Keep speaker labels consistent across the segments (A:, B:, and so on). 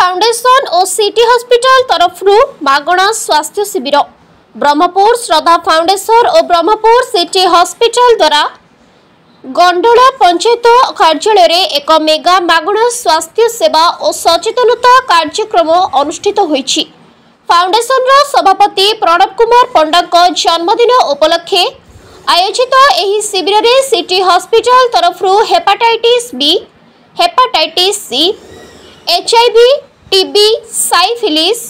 A: Foundation और city hospital तरफ मागणा स्वास्थ्य शिविर ब्रह्मपुर श्रद्धा फाउंडेशन और ब्रह्मपुर सिटी हॉस्पिटल द्वारा गंडोला पंचायत कार्यालय रे एक मेगा मागणा स्वास्थ्य सेवा और सचेतनता कार्यक्रम अनुष्ठित होईछि। फाउंडेशन रो सभापति प्रणव कुमार पंडा को जन्मदिन उपलक्षे आयोजित एही शिविर रे सिटी हॉस्पिटल तरफ hepatitis B, hepatitis C, HIV, TB, syphilis,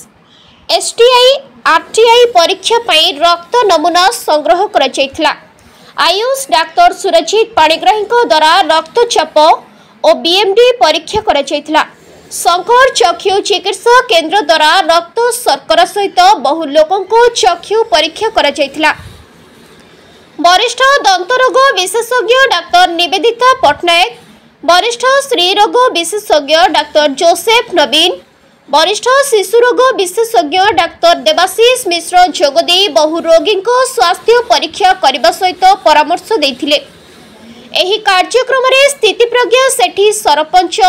A: STI, RTI परीक्षा पई रक्त नमूना संग्रह करा जायथिला। आयुष डाक्टर सुरजित पाणिग्राही द्वारा रक्तचाप और BMD परीक्षा करा जायथिला। शंकर चक्षु चिकित्सा केंद्र द्वारा रक्त शर्करा सहित बहु लोकों को चक्षु परीक्षा करा जायथिला। वरिष्ठ दंतरोग विशेषज्ञ डाक्टर निवेदिता पटनायक, वरिष्ठ स्त्रीरोग विशेषज्ञ डाक्टर जोसेफ नवीन, वरिष्ठ शिशुरोग विशेषज्ञ डाक्तर देवाशीष मिश्र जोगदी बहु रोगी को स्वास्थ्य परीक्षा करने सहित परामर्श देथिले। एही कार्यक्रम रे स्थिति प्रज्ञा सेठी सरपंच,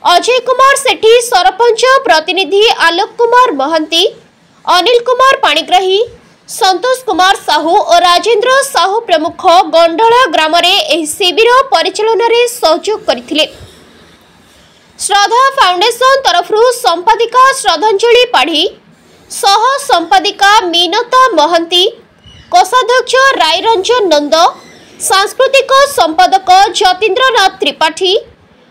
A: अजय कुमार सेठी सरपंच प्रतिनिधि आलोक कुमार महंती, अनिल कुमार पाणिग्राही, संतोष कुमार साहू और राजेंद्र साहू प्रमुख गंडोला ग्राम रे शिविर परिचालन रे सहयोग करथिले। श्रद्धा फाउंडेशन तरफ संपादिका श्रद्धांजलि पाढ़ी, सह संपादिका मीनता महंती, कोषाध्यक्ष रायरंजन नंद, सांस्कृतिक संपादक जतीन्द्रनाथ त्रिपाठी,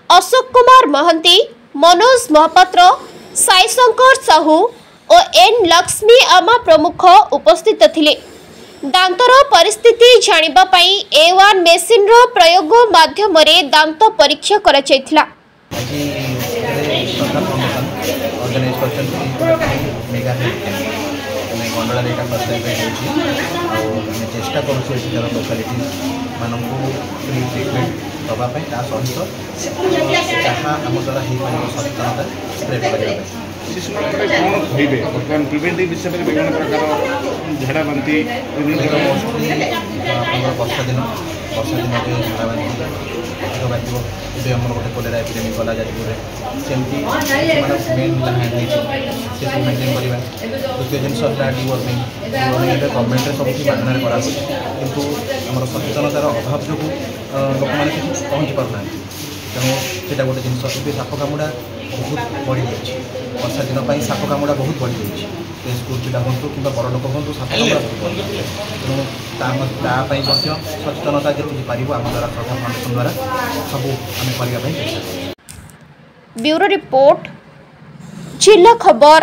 A: अशोक कुमार महंती, मनोज महापात्र, साई शंकर साहू और एन लक्ष्मी आमा प्रमुख उपस्थित थिले। दांतर परिस्थिति जानिबा पई A1 मेसिन रो प्रयोग माध्यम रे दांत परीक्षा करा जायथिला।
B: Organize mega gondola first time चेष्टा कर लोकालिटी मानक फ्री ट्रिटमेंट दवाई सहित जहाँ आम द्वारा हो पार सचेतनता स्प्रेड करने
C: शिशु कहे बर्तमान प्रिभेन्टिव विषय में विभिन्न प्रकार झाड़ा बांति
B: मोस्टली वर्षा दिन झाड़ा बांति ये आम गोटे कोलेरा एपिडेमिक गला जाजपुर सेमती मेन से मेन्टेन करवा। द्वितीय जिन डिवर्मिंग गवर्नमेंट सब मागणार करा किंतु आम सचेतनतार अभाव जो लोक मैंने पहुँची पारना तेणु से गोटे जिन साप कामुड़ा बहुत बढ़ी जाए। वर्षा दिन साप कामुड़ा बहुत बढ़ी जाए। स्कूल पिला हूँ कि बड़ लोक हूँ साप कामुड़ा बहुत बढ़ी जाए। तेणु सचेतनता जी पार आम द्वारा श्रद्धा फाउंडेशन द्वारा सब आम करने।
A: ब्यूरो रिपोर्ट, जिला खबर।